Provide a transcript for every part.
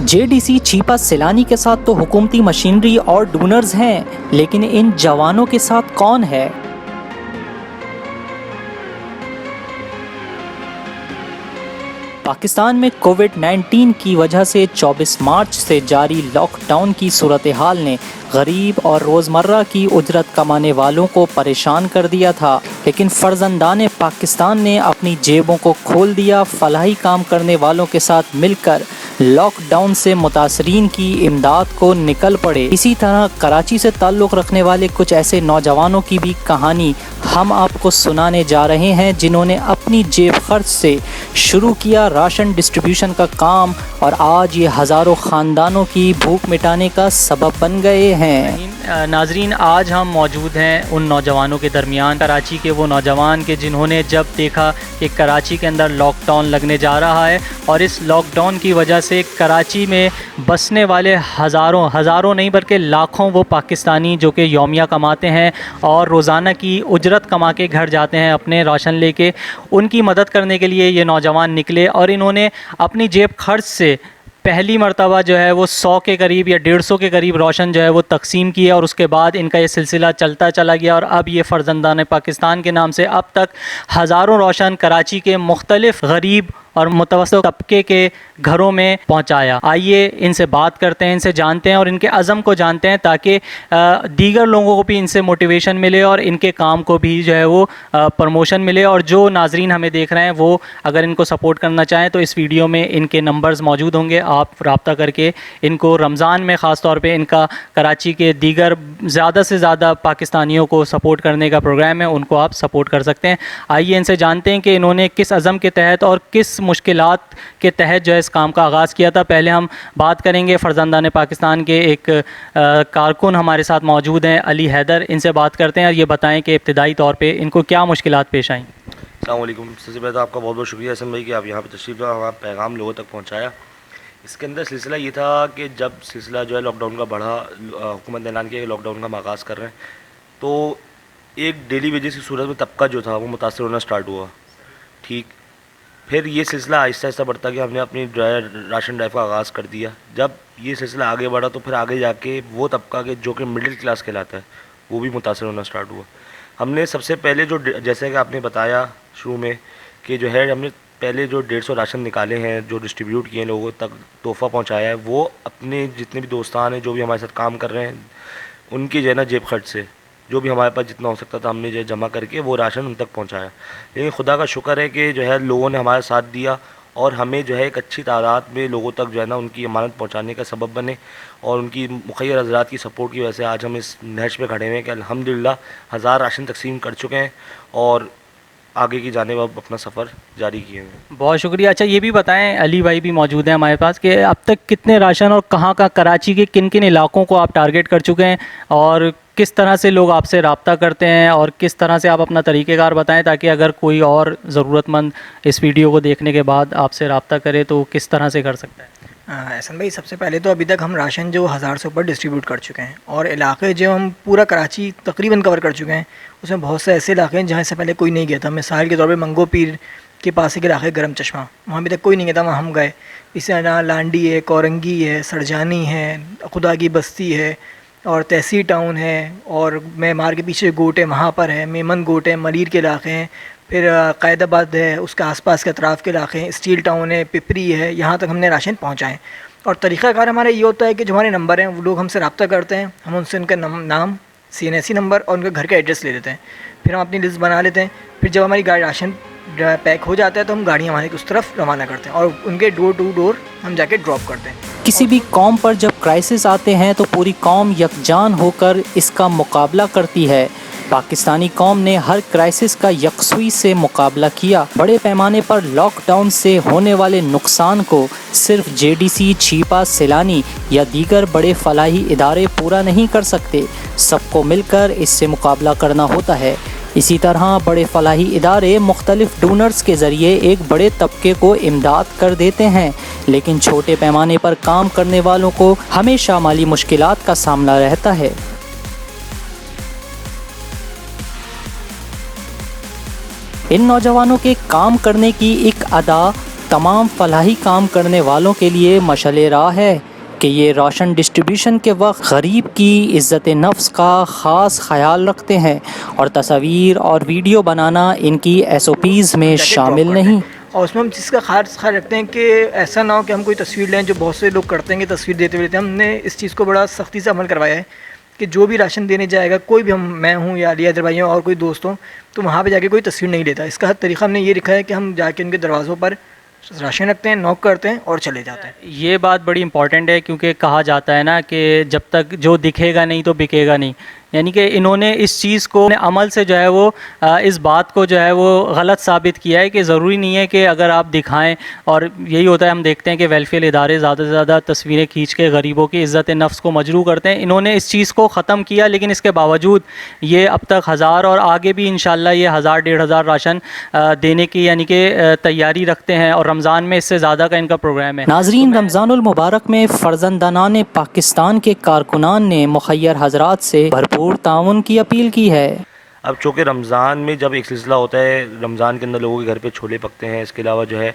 JDC Chhipa सैलानी के साथ तो हुकूमती मशीनरी और डोनर्स हैं, लेकिन इन जवानों के साथ कौन है? पाकिस्तान में कोविड-19 की वजह से 24 मार्च से जारी लॉकडाउन की सूरत हाल ने गरीब और रोज़मर्रा की उजरत कमाने वालों को परेशान कर दिया था, लेकिन फर्जंदान पाकिस्तान ने अपनी जेबों को खोल दिया। फलाही काम करने वालों के साथ मिलकर लॉकडाउन से मुतासरीन की इमदाद को निकल पड़े। इसी तरह कराची से ताल्लुक़ रखने वाले कुछ ऐसे नौजवानों की भी कहानी हम आपको सुनाने जा रहे हैं, जिन्होंने अपनी जेब खर्च से शुरू किया राशन डिस्ट्रीब्यूशन का काम और आज ये हज़ारों ख़ानदानों की भूख मिटाने का सबब बन गए हैं। नाजरीन, आज हम मौजूद हैं उन नौजवानों के दरमियान, कराची के वो नौजवान के जिन्होंने जब देखा कि कराची के अंदर लॉकडाउन लगने जा रहा है और इस लॉकडाउन की वजह से कराची में बसने वाले हज़ारों नहीं बल्कि लाखों वो पाकिस्तानी जो कि यौमिया कमाते हैं और रोज़ाना की उजरत कमा के घर जाते हैं अपने राशन लेके, उनकी मदद करने के लिए ये नौजवान निकले और इन्होंने अपनी जेब खर्च से पहली मरतबा जो है वो 100 के करीब या 150 के करीब रोशन जो है वो तकसीम किया और उसके बाद इनका ये सिलसिला चलता चला गया और अब ये फ़र्जंदान पाकिस्तान के नाम से अब तक हज़ारों रोशन कराची के मुख्तलिफ़ गरीब और मुतवस्सित तबके के घरों में पहुंचाया। आइए इनसे बात करते हैं, इनसे जानते हैं और इनके अज़म को जानते हैं ताकि दीगर लोगों को भी इनसे मोटिवेशन मिले और इनके काम को भी जो है वो प्रमोशन मिले। और जो नाजरीन हमें देख रहे हैं वो अगर इनको सपोर्ट करना चाहें तो इस वीडियो में इनके नंबर्स मौजूद होंगे, आप रब्ता करके इनको रमज़ान में ख़ास तौर पर इनका कराची के दीगर ज़्यादा से ज़्यादा पाकिस्तानियों को सपोर्ट करने का प्रोग्राम है, उनको आप सपोर्ट कर सकते हैं। आइए इनसे जानते हैं कि इन्होंने किस अज़म के तहत और किस मुश्किलात के तहत जो है इस काम का आगाज़ किया था। पहले हम बात करेंगे फ़र्जंदान पाकिस्तान के एक कारकुन हमारे साथ मौजूद हैं, अली हैदर। इनसे बात करते हैं और ये बताएं कि इब्तिदाई तौर पे इनको क्या मुश्किलात पेश आईं। अस्सलाम वालेकुम। सबसे पहले तो आपका बहुत बहुत शुक्रिया हसन भाई कि आप यहाँ पे तशरीफ़ लाए, हमारा पैगाम लोगों तक पहुँचाया। इसके अंदर सिलसिला ये था कि जब सिलसिला जो है लॉकडाउन का बढ़ा, हुकूमत ने ऐलान किया कि लॉकडाउन का हम आगाज़ कर रहे हैं, तो एक डेली वेजेस की सूरत में तबका जो था वो मुतासर होना स्टार्ट हुआ। ठीक, फिर ये सिलसिला आहिस्ता आहिस्ता बढ़ता गया। हमने अपनी राशन ड्राइव का आगाज़ कर दिया। जब ये सिलसिला आगे बढ़ा तो फिर आगे जाके वो तबका के जो कि मिडिल क्लास कहलाता है वो भी मुतासर होना स्टार्ट हुआ। हमने सबसे पहले जो, जैसे कि आपने बताया शुरू में कि जो है हमने पहले जो 150 राशन निकाले हैं, जो डिस्ट्रीब्यूट किए लोगों तक तोहफ़ा पहुँचाया है, वो अपने जितने भी दोस्तान हैं जो भी हमारे साथ काम कर रहे हैं उनकी जो है ना जेब खर्च से जो भी हमारे पास जितना हो सकता था हमने जो जमा करके वो राशन उन तक पहुंचाया। लेकिन खुदा का शुक्र है कि जो है लोगों ने हमारा साथ दिया और हमें जो है एक अच्छी तादाद में लोगों तक जो है ना उनकी अमानत पहुंचाने का सबब बने और उनकी मुखैर हज़रात की सपोर्ट की वजह से आज हम इस नहज पे खड़े हुए हैं कि अल्हम्दुलिल्लाह 1000 राशन तकसीम कर चुके हैं और आगे की जाने अब अपना सफ़र जारी किए हैं। बहुत शुक्रिया। अच्छा ये भी बताएं, अली भाई भी मौजूद हैं हमारे पास, कि अब तक कितने राशन और कहाँ कराची के किन किन इलाकों को आप टारगेट कर चुके हैं और किस तरह से लोग आपसे रब्ता करते हैं और किस तरह से आप अपना तरीक़ेकार बताएं ताकि अगर कोई और ज़रूरतमंद इस वीडियो को देखने के बाद आपसे रब्ता करे तो किस तरह से कर सकता है? एहसन भाई, सबसे पहले तो अभी तक हम राशन जो 1000 से ऊपर डिस्ट्रीब्यूट कर चुके हैं और इलाके जो हम पूरा कराची तकरीबन कवर कर चुके हैं, उसमें बहुत से ऐसे इलाके हैं जहाँ से पहले कोई नहीं गया था। मिसाल के तौर पे मंगो पीर के पास एक इलाके गरम चश्मा, वहाँ अभी तक कोई नहीं गया था, वहाँ हम गए। इसी तरह लांडी है, कोरंगी है, सड़जानी है, खुदा की बस्ती है और तहसील टाउन है और मेमार के पीछे गोट है वहाँ पर है, मेमन गोट है, मलीर के इलाके हैं, फिर कैदाबाद है, उसके आसपास के अतराफ़ के इलाके हैं, स्टील टाउन है, पिपरी है, यहाँ तक हमने राशन पहुँचाएँ। और तरीक़ाकार हमारा ये होता है कि जो हमारे नंबर हैं वो लोग हमसे रब्ता करते हैं, हम उनसे उनका नाम, CNSE नंबर और उनके घर का एड्रेस ले लेते हैं, फिर हम अपनी लिस्ट बना लेते हैं। फिर जब हमारी गाड़ी राशन पैक हो जाता है तो हम गाड़ियाँ वहाँ की उस तरफ रवाना करते हैं और उनके डोर टू डोर हम जाके ड्रॉप करते हैं। किसी भी कौम पर जब क्राइसिस आते हैं तो पूरी कौम यकजान होकर इसका मुकाबला करती है। पाकिस्तानी कौम ने हर क्राइसिस का यकसुई से मुकाबला किया। बड़े पैमाने पर लॉकडाउन से होने वाले नुकसान को सिर्फ जेडीसी, छीपा सैलानी या दीगर बड़े फलाही इदारे पूरा नहीं कर सकते, सबको मिलकर इससे मुकाबला करना होता है। इसी तरह बड़े फलाही इदारे मुख्तलिफ डोनर्स के ज़रिए एक बड़े तबके को इमदाद कर देते हैं, लेकिन छोटे पैमाने पर काम करने वालों को हमेशा माली मुश्किलात का सामना रहता है। इन नौजवानों के काम करने की एक अदा तमाम फलाही काम करने वालों के लिए मशअले राह है कि ये राशन डिस्ट्रीब्यूशन के वक्त गरीब की इज़्ज़त नफ्स का ख़ास ख्याल रखते हैं और तस्वीर और वीडियो बनाना इनकी SOPs में शामिल नहीं। और उसमें हम जिसका खास ख्याल रखते हैं कि ऐसा ना हो कि हम कोई तस्वीर लें, जो बहुत से लोग करते हैं कि तस्वीर देते हुए लेते हैं। हमने इस चीज़ को बड़ा सख्ती से अमल करवाया है कि जो भी राशन देने जाएगा, कोई भी, मैं हूँ या अली हैदर भाई और कोई दोस्त हो, तो वहाँ पे जाके कोई तस्वीर नहीं लेता। इसका हर तरीका हमने ये लिखा है कि हम जाके उनके दरवाज़ों पर राशन रखते हैं, नॉक करते हैं और चले जाते हैं। ये बात बड़ी इंपॉर्टेंट है क्योंकि कहा जाता है ना कि जब तक जो दिखेगा नहीं तो बिकेगा नहीं, यानी कि इन्होंने इस चीज़ को अमल से जो है वो इस बात को जो है वो गलत साबित किया है कि ज़रूरी नहीं है कि अगर आप दिखाएं, और यही होता है हम देखते हैं कि वेलफेयर इदारे ज़्यादा से ज़्यादा तस्वीरें खींच के गरीबों की इज़्ज़त नफ्स को मजरू करते हैं। इन्होंने इस चीज़ को ख़त्म किया, लेकिन इसके बावजूद ये अब तक 1000 और आगे भी इंशाल्लाह ये 1000-1500 राशन देने की यानी कि तैयारी रखते हैं, और रमज़ान में इससे ज़्यादा का इनका प्रोग्राम है। नाज़रीन, रमज़ानुल मुबारक में फ़र्ज़ंदानान पाकिस्तान के कारकुनान ने मुखय्यर हज़रात से भरपूर ताउन की अपील की है। अब चूँकि रमज़ान में जब एक सिलसिला होता है, रमज़ान के अंदर लोगों के घर पे छोले पकते हैं, इसके अलावा जो है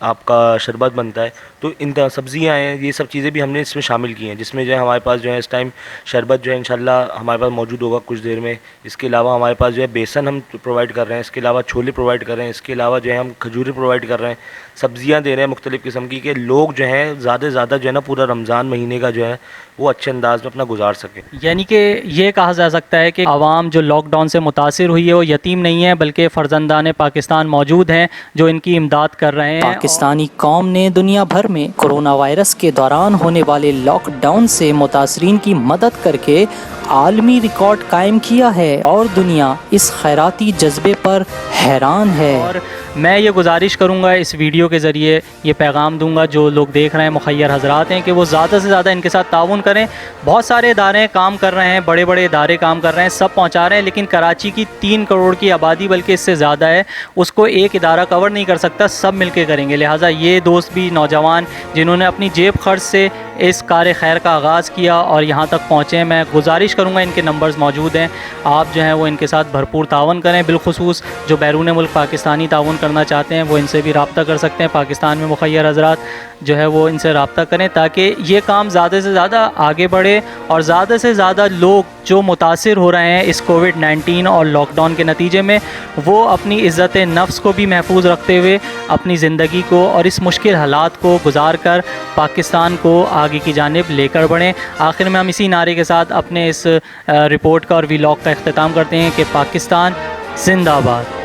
आपका शरबत बनता है, तो इन सब्ज़ियाँ हैं, ये सब चीज़ें भी हमने इसमें शामिल की हैं, जिसमें जो है हमारे पास जो है इस टाइम शरबत जो है इंशाल्लाह हमारे पास मौजूद होगा कुछ देर में। इसके अलावा हमारे पास जो है बेसन हम प्रोवाइड कर रहे हैं, इसके अलावा छोले प्रोवाइड कर रहे हैं, इसके अलावा जो है हम खजूरें प्रोवाइड कर रहे हैं, सब्ज़ियाँ दे रहे हैं मुख्तलिफ़ किस्म की, कि लोग जो हैं ज़्यादा से ज़्यादा जो है ना पूरा रमज़ान महीने का जो है वो अच्छे अंदाज में अपना गुजार सकें। यानी कि ये कहा जा सकता है कि आवाम जो लॉकडाउन से मुतासिर हुई है वो यतीम नहीं है, बल्कि फ़र्जंदान पाकिस्तान मौजूद हैं जो इनकी इमदाद कर रहे हैं। पाकिस्तानी कौम ने दुनिया भर में कोरोना वायरस के दौरान होने वाले लॉकडाउन से मुतासरीन की मदद करके आलमी रिकॉर्ड कायम किया है और दुनिया इस खैराती जज्बे पर हैरान है। और मैं ये गुजारिश करूँगा, इस वीडियो के ज़रिए ये पैगाम दूँगा जो लोग देख रहे हैं मुखय्यर हज़रात हैं, कि वो ज़्यादा से ज़्यादा इनके साथ ताउन करें। बहुत सारे इदारे काम कर रहे हैं, बड़े बड़े इदारे काम कर रहे हैं, सब पहुँचा रहे हैं, लेकिन कराची की 3 करोड़ की आबादी, बल्कि इससे ज़्यादा है, उसको एक इदारा कवर नहीं कर सकता, सब मिल के करेंगे। लिहाजा ये दोस्त भी, नौजवान जिन्होंने अपनी जेब खर्च से इस कार खैर का आगाज़ किया और यहाँ तक पहुँचे, मैं गुजारिश करूँगा, इनके नंबर्स मौजूद हैं, आप जो हैं वो इनके साथ भरपूर तावन करें। बिलखुसूस जो बैरून मुल्क पाकिस्तानी ताउन करना चाहते हैं वो इनसे भी रब्ता कर सकते हैं। पाकिस्तान में मुखय्यर हज़रात जो है वो इनसे रब्ता करें ताकि ये काम ज़्यादा से ज़्यादा आगे बढ़े और ज़्यादा से ज़्यादा लोग जो मुतासिर हो रहे हैं इस कोविड-19 और लॉकडाउन के नतीजे में, वो अपनी इज़्ज़त नफ्स को भी महफूज रखते हुए अपनी ज़िंदगी को और इस मुश्किल हालात को गुजार कर पाकिस्तान को आगे की जानिब लेकर बढ़ें। आखिर में हम इसी नारे के साथ अपने इस रिपोर्ट का और व्लॉग का इख्तिताम करते हैं कि पाकिस्तान जिंदाबाद।